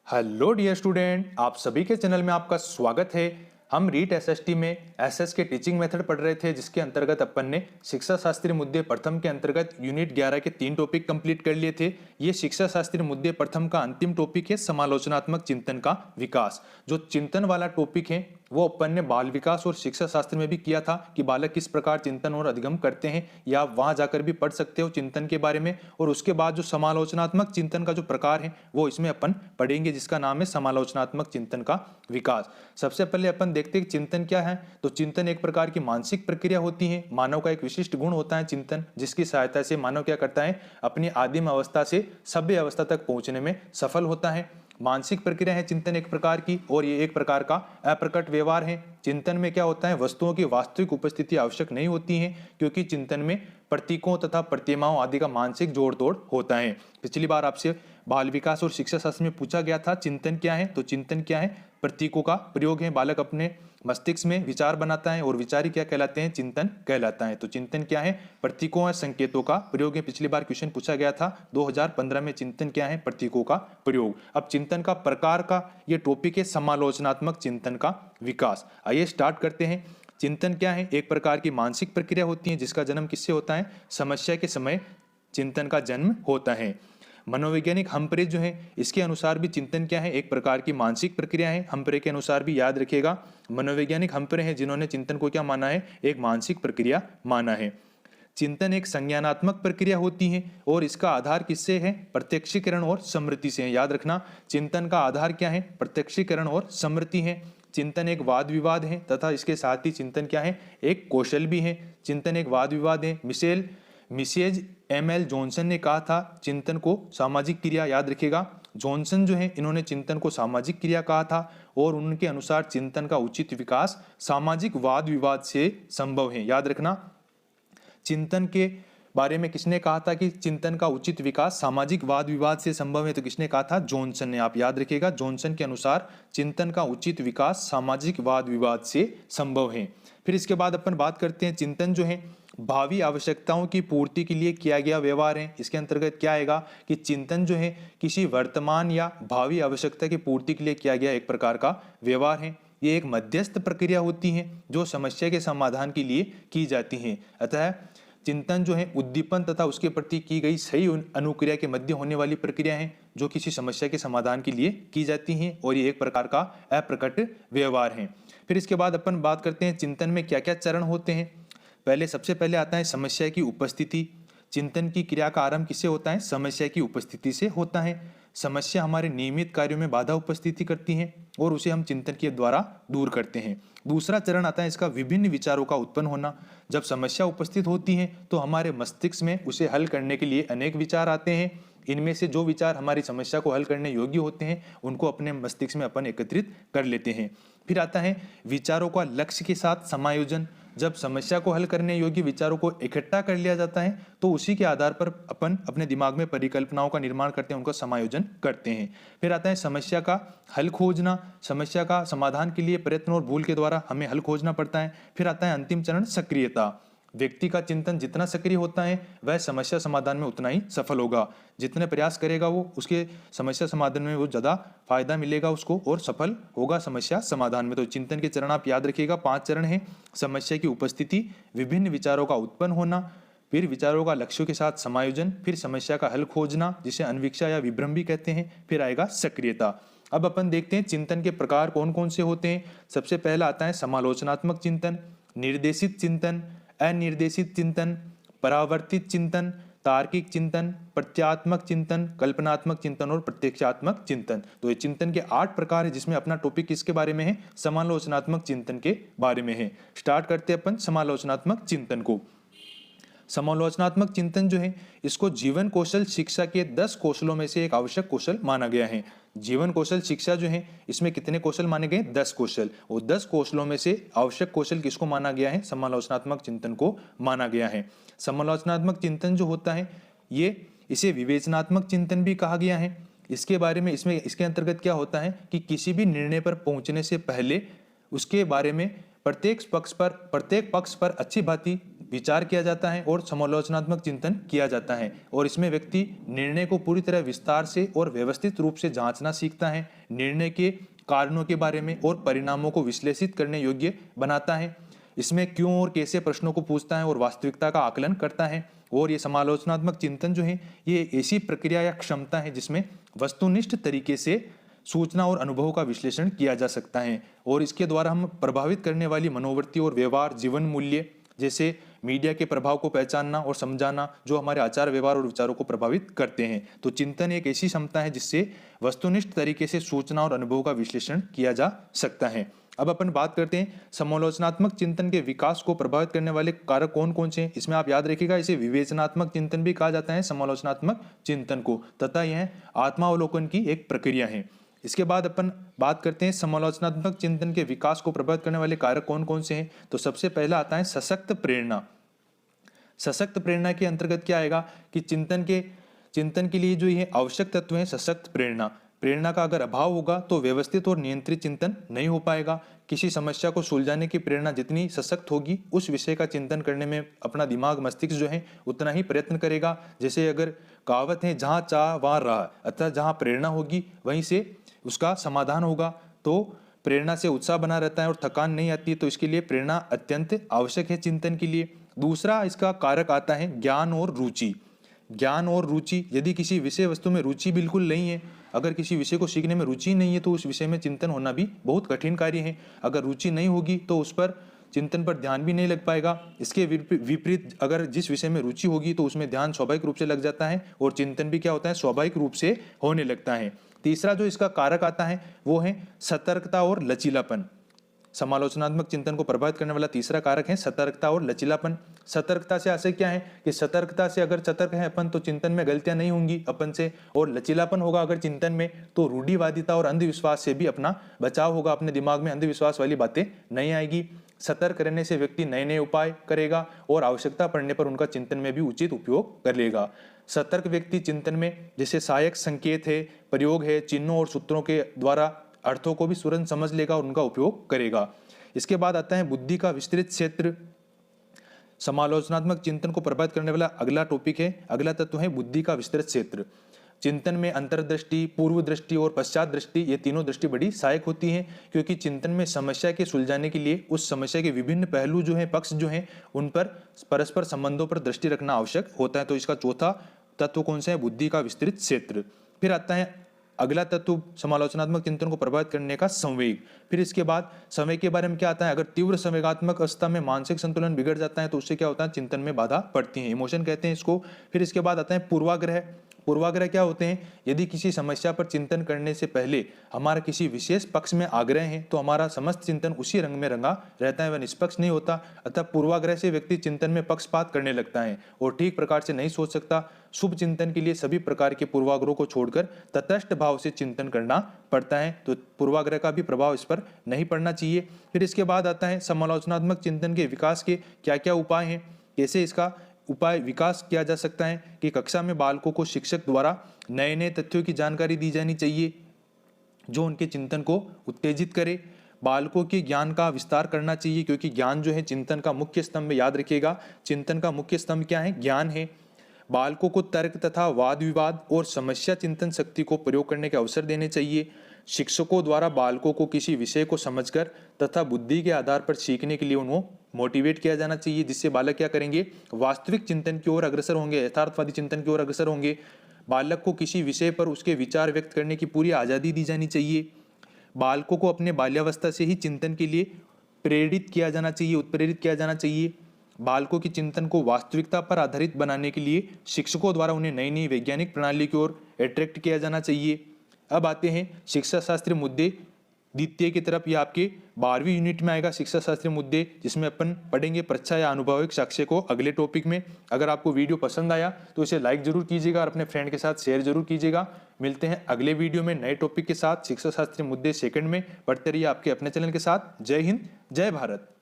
Hello dear student, आप सभी के चैनल में आपका स्वागत है। हम रीट एसएसटी में एसएस के टीचिंग मेथड पढ़ रहे थे, जिसके अंतर्गत अपन ने शिक्षा शास्त्री मुद्दे प्रथम के अंतर्गत यूनिट 11 के 3 टॉपिक कंप्लीट कर लिए थे। ये शिक्षा शास्त्री मुद्दे प्रथम का अंतिम टॉपिक है, समालोचनात्मक चिंतन का विकास। जो चिंतन वाला टॉपिक है वो अपन ने बाल विकास और शिक्षा शास्त्र में भी किया था कि बालक किस प्रकार चिंतन और अधिगम करते हैं, या वहां जाकर भी पढ़ सकते हो चिंतन के बारे में। और उसके बाद जो समालोचनात्मक चिंतन का जो प्रकार है वो इसमें अपन पढ़ेंगे, जिसका नाम है समालोचनात्मक चिंतन का विकास। सबसे पहले अपन देखते हैं चिंतन क्या है। तो चिंतन एक प्रकार की मानसिक प्रक्रिया होती है। मानव का एक विशिष्ट गुण होता है चिंतन, जिसकी सहायता से मानव क्या करता है, अपनी आदिम अवस्था से सभ्य अवस्था तक पहुंचने में सफल होता है। मानसिक प्रक्रिया है चिंतन एक प्रकार की, और ये एक प्रकार का अप्रकट व्यवहार है। चिंतन में क्या होता है, वस्तुओं की वास्तविक उपस्थिति आवश्यक नहीं होती है, क्योंकि चिंतन में प्रतीकों तथा प्रतिमाओं आदि का मानसिक जोड़ तोड़ होता है। पिछली बार आपसे बाल विकास और शिक्षा शास्त्र में पूछा गया था चिंतन क्या है। तो चिंतन क्या है, प्रतीकों का प्रयोग है। बालक अपने मस्तिष्क में विचार बनाता है और विचार ही क्या कहलाते हैं, चिंतन कहलाता है। तो चिंतन क्या है, प्रतीकों और संकेतों का प्रयोग है। पिछली बार क्वेश्चन पूछा गया था 2015 में, चिंतन क्या है, प्रतीकों का प्रयोग। अब चिंतन का प्रकार का ये टॉपिक है, समालोचनात्मक चिंतन का विकास। आइए स्टार्ट करते हैं। चिंतन क्या है, एक प्रकार की मानसिक प्रक्रिया होती है जिसका जन्म किससे होता है, समस्या के समय चिंतन का जन्म होता है। मनोवैज्ञानिक हम्प्रे जो है, इसके अनुसार भी चिंतन क्या है, एक प्रकार की मानसिक प्रक्रिया है। हम्प्रे के अनुसार भी याद रखिएगा, मनोवैज्ञानिक हम्प्रे हैं जिन्होंने चिंतन को क्या माना है, एक मानसिक प्रक्रिया माना है। चिंतन एक संज्ञानात्मक प्रक्रिया होती है और इसका आधार किससे है, प्रत्यक्षीकरण और स्मृति से है। याद रखना, चिंतन का आधार क्या है, प्रत्यक्षीकरण और स्मृति है। चिंतन एक वाद विवाद है तथा इसके साथ ही चिंतन क्या है, एक कौशल भी है। चिंतन एक वाद विवाद है। Mrs M L. जॉनसन ने कहा था चिंतन को सामाजिक क्रिया। याद रखिएगा, जॉनसन जो है इन्होंने चिंतन को सामाजिक क्रिया कहा था, और उनके अनुसार चिंतन का उचित विकास सामाजिक वाद विवाद से संभव है। याद रखना, चिंतन के बारे में किसने कहा था कि चिंतन का उचित विकास सामाजिक वाद विवाद से संभव है, तो किसने कहा था, जॉनसन ने। आप याद रखिएगा, जॉनसन के अनुसार चिंतन का उचित विकास सामाजिक वाद विवाद से संभव है। फिर इसके बाद अपन बात करते हैं, चिंतन जो है भावी आवश्यकताओं की पूर्ति के लिए किया गया व्यवहार है। इसके अंतर्गत क्या आएगा कि चिंतन जो है किसी वर्तमान या भावी आवश्यकता की पूर्ति के लिए किया गया एक प्रकार का व्यवहार है। ये एक मध्यस्थ प्रक्रिया होती है जो समस्या के समाधान के लिए की जाती है। अतः चिंतन जो है उद्दीपन तथा उसके प्रति की गई सही अनुक्रिया के मध्य होने वाली प्रक्रिया है, जो किसी समस्या के समाधान के लिए की जाती है, और ये एक प्रकार का अप्रकट व्यवहार है। फिर इसके बाद अपन बात करते हैं चिंतन में क्या क्या चरण होते हैं। सबसे पहले आता है समस्या की उपस्थिति। चिंतन की क्रिया का आरंभ किससे होता है, समस्या की उपस्थिति से होता है। समस्या हमारे नियमित कार्यों में बाधा उपस्थिति करती है और उसे हम चिंतन के द्वारा दूर करते हैं। दूसरा चरण आता है इसका, विभिन्न विचारों का उत्पन्न होना। जब समस्या उपस्थित होती है तो हमारे मस्तिष्क में उसे हल करने के लिए अनेक विचार आते हैं। इनमें से जो विचार हमारी समस्या को हल करने योग्य होते हैं उनको अपने मस्तिष्क में अपन एकत्रित कर लेते हैं। फिर आता है विचारों का लक्ष्य के साथ समायोजन। जब समस्या को हल करने योग्य विचारों को इकट्ठा कर लिया जाता है तो उसी के आधार पर अपन अपने दिमाग में परिकल्पनाओं का निर्माण करते हैं, उनका समायोजन करते हैं। फिर आता है समस्या का हल खोजना। समस्या का समाधान के लिए प्रयत्न और भूल के द्वारा हमें हल खोजना पड़ता है। फिर आता है अंतिम चरण, सक्रियता। व्यक्ति का चिंतन जितना सक्रिय होता है वह समस्या समाधान में उतना ही सफल होगा। जितने प्रयास करेगा वो, उसके समस्या समाधान में वो ज़्यादा फायदा मिलेगा उसको, और सफल होगा समस्या समाधान में। तो चिंतन के चरण आप याद रखिएगा, 5 चरण हैं। समस्या की उपस्थिति, विभिन्न विचारों का उत्पन्न होना, फिर विचारों का लक्ष्यों के साथ समायोजन, फिर समस्या का हल खोजना जिसे अन्वीक्षा या विभ्रम भी कहते हैं, फिर आएगा सक्रियता। अब अपन देखते हैं चिंतन के प्रकार कौन कौन से होते हैं। सबसे पहला आता है समालोचनात्मक चिंतन, निर्देशित चिंतन, अनिर्देशित चिंतन, परावर्तित चिंतन, तार्किक चिंतन, प्रत्यात्मक चिंतन, कल्पनात्मक चिंतन और प्रत्यक्षात्मक चिंतन। तो ये चिंतन के 8 प्रकार है, जिसमें अपना टॉपिक किसके बारे में है, समालोचनात्मक चिंतन के बारे में है। स्टार्ट करते हैं अपन समालोचनात्मक चिंतन को। समालोचनात्मक चिंतन जो है इसको जीवन कौशल शिक्षा के 10 कौशलों में से एक आवश्यक कौशल माना गया है। जीवन कौशल शिक्षा जो है इसमें कितने कौशल माने गए, 10 कौशल, और 10 कौशलों में से आवश्यक कौशल किसको माना गया है, समालोचनात्मक चिंतन को माना गया है। समालोचनात्मक चिंतन जो होता है इसे विवेचनात्मक चिंतन भी कहा गया है। इसके बारे में इसके अंतर्गत क्या होता है कि किसी भी निर्णय पर पहुंचने से पहले उसके बारे में प्रत्येक पक्ष पर अच्छी भांति विचार किया जाता है और समालोचनात्मक चिंतन किया जाता है, और इसमें व्यक्ति निर्णय को पूरी तरह विस्तार से और व्यवस्थित रूप से जांचना सीखता है, निर्णय के कारणों के बारे में और परिणामों को विश्लेषित करने योग्य बनाता है। इसमें क्यों और कैसे प्रश्नों को पूछता है और वास्तविकता का आकलन करता है। और ये समालोचनात्मक चिंतन जो है ये ऐसी प्रक्रिया या क्षमता है जिसमें वस्तुनिष्ठ तरीके से सूचना और अनुभव का विश्लेषण किया जा सकता है, और इसके द्वारा हम प्रभावित करने वाली मनोवृत्ति और व्यवहार, जीवन मूल्य जैसे मीडिया के प्रभाव को पहचानना और समझाना जो हमारे आचार व्यवहार और विचारों को प्रभावित करते हैं। तो चिंतन एक ऐसी क्षमता है जिससे वस्तुनिष्ठ तरीके से सूचना और अनुभव का विश्लेषण किया जा सकता है। अब अपन बात करते हैं समालोचनात्मक चिंतन के विकास को प्रभावित करने वाले कारक कौन कौन से हैं। इसमें आप याद रखिएगा, इसे विवेचनात्मक चिंतन भी कहा जाता है समालोचनात्मक चिंतन को, तथा यह आत्मावलोकन की एक प्रक्रिया है। इसके बाद अपन बात करते हैं समालोचनात्मक चिंतन के विकास को प्रभावित करने वाले कारक कौन कौन से हैं। तो सबसे पहला आता है सशक्त प्रेरणा। सशक्त प्रेरणा के अंतर्गत क्या आएगा कि चिंतन के लिए जो ये आवश्यक तत्व है सशक्त प्रेरणा। प्रेरणा का अगर अभाव होगा तो व्यवस्थित और नियंत्रित चिंतन नहीं हो पाएगा। किसी समस्या को सुलझाने की प्रेरणा जितनी सशक्त होगी उस विषय का चिंतन करने में अपना दिमाग, मस्तिष्क जो है उतना ही प्रयत्न करेगा। जैसे अगर कहावत है, जहाँ चाह वहाँ राह, अर्थात जहाँ प्रेरणा होगी वहीं से उसका समाधान होगा। तो प्रेरणा से उत्साह बना रहता है और थकान नहीं आती, तो इसके लिए प्रेरणा अत्यंत आवश्यक है चिंतन के लिए। दूसरा इसका कारक आता है ज्ञान और रुचि। ज्ञान और रुचि, यदि किसी विषय वस्तु में रुचि बिल्कुल नहीं है, अगर किसी विषय को सीखने में रुचि नहीं है तो उस विषय में चिंतन होना भी बहुत कठिन कार्य है। अगर रुचि नहीं होगी तो उस पर चिंतन पर ध्यान भी नहीं लग पाएगा। इसके विपरीत अगर जिस विषय में रुचि होगी तो उसमें ध्यान स्वाभाविक रूप से लग जाता है और चिंतन भी क्या होता है, स्वाभाविक रूप से होने लगता है। तीसरा जो इसका कारक आता है वो है सतर्कता और लचीलापन। समालोचनात्मक चिंतन को प्रभावित करने वाला तीसरा कारक है सतर्कता और लचीलापन। सतर्कता से आशय क्या है कि सतर्कता से अगर सतर्क है अपन तो चिंतन में गलतियां नहीं होंगी अपन से, और लचीलापन होगा अगर चिंतन में तो रूढ़िवादिता और अंधविश्वास से भी अपना बचाव होगा, अपने दिमाग में अंधविश्वास वाली बातें नहीं आएगी। सतर्क रहने से व्यक्ति नए नए उपाय करेगा और आवश्यकता पड़ने पर उनका चिंतन में भी उचित उपयोग कर लेगा। सतर्क व्यक्ति चिंतन में जैसे सहायक संकेत है, प्रयोग है, चिन्हों और सूत्रों के द्वारा अर्थों को भी तुरंत समझ लेगा और उनका उपयोग करेगा। इसके बाद आता है बुद्धि का विस्तृत क्षेत्र। समालोचनात्मक चिंतन को प्रभावित करने वाला अगला टॉपिक है, अगला तत्व है बुद्धि का विस्तृत क्षेत्र। चिंतन में अंतर्दृष्टि, पूर्व दृष्टि और पश्चात दृष्टि, ये तीनों दृष्टि बड़ी सहायक होती हैं, क्योंकि चिंतन में समस्या के सुलझाने के लिए उस समस्या के विभिन्न पहलू जो हैं, पक्ष जो हैं, उन पर परस्पर संबंधों पर दृष्टि रखना आवश्यक होता है। तो इसका चौथा तत्व कौन सा है, बुद्धि का विस्तृत क्षेत्र। फिर आता है अगला तत्व समालोचनात्मक चिंतन को प्रभावित करने का संवेग। फिर इसके बाद संवेग के बारे में क्या आता है, अगर तीव्र संवेगात्मक अवस्था में मानसिक संतुलन बिगड़ जाता है तो उससे क्या होता है, चिंतन में बाधा पड़ती है, इमोशन कहते हैं इसको। फिर इसके बाद आता है पूर्वाग्रह। पूर्वाग्रह क्या होते हैं, यदि किसी समस्या पर चिंतन करने से पहले हमारा किसी विशेष पक्ष में आग्रह है तो हमारा समस्त चिंतन उसी रंग में रंगा रहता है, वह निष्पक्ष नहीं होता। अतः पूर्वाग्रह से व्यक्ति चिंतन में पक्षपात करने लगता है और ठीक प्रकार से नहीं सोच सकता। शुभ चिंतन के लिए सभी प्रकार के पूर्वाग्रहों को छोड़कर तटस्थ भाव से चिंतन करना पड़ता है, तो पूर्वाग्रह का भी प्रभाव इस पर नहीं पड़ना चाहिए। फिर इसके बाद आता है समालोचनात्मक चिंतन के विकास के क्या क्या उपाय हैं, कैसे इसका उपाय विकास किया जा सकता है। कि कक्षा में बालकों को शिक्षक द्वारा नए नए तथ्यों की जानकारी दी जानी चाहिए जो उनके चिंतन को उत्तेजित करे। बालकों के ज्ञान का विस्तार करना चाहिए, क्योंकि ज्ञान जो है चिंतन का मुख्य स्तंभ, याद रखिएगा चिंतन का मुख्य स्तंभ क्या है, ज्ञान है। बालकों को तर्क तथा वाद विवाद और समस्या चिंतन शक्ति को प्रयोग करने के अवसर देने चाहिए। शिक्षकों द्वारा बालकों को किसी विषय को समझकर तथा बुद्धि के आधार पर सीखने के लिए उनको मोटिवेट किया जाना चाहिए, जिससे बालक क्या करेंगे, वास्तविक चिंतन की ओर अग्रसर होंगे, यथार्थवादी चिंतन की ओर अग्रसर होंगे। बालक को किसी विषय पर उसके विचार व्यक्त करने की पूरी आज़ादी दी जानी चाहिए। बालकों को अपने बाल्यावस्था से ही चिंतन के लिए प्रेरित किया जाना चाहिए, उत्प्रेरित किया जाना चाहिए। बालकों की चिंतन को वास्तविकता पर आधारित बनाने के लिए शिक्षकों द्वारा उन्हें नई नई वैज्ञानिक प्रणाली की ओर अट्रैक्ट किया जाना चाहिए। अब आते हैं शिक्षा शास्त्रीय मुद्दे द्वितीय की तरफ। यह आपके 12वीं यूनिट में आएगा शिक्षा शास्त्रीय मुद्दे, जिसमें अपन पढ़ेंगे प्रच्छा या अनुभविक साक्ष्य को अगले टॉपिक में। अगर आपको वीडियो पसंद आया तो इसे लाइक जरूर कीजिएगा और अपने फ्रेंड के साथ शेयर जरूर कीजिएगा। मिलते हैं अगले वीडियो में नए टॉपिक के साथ। शिक्षा शास्त्रीय मुद्दे सेकंड में पढ़ते रहिए आपके अपने चैनल के साथ। जय हिंद, जय भारत।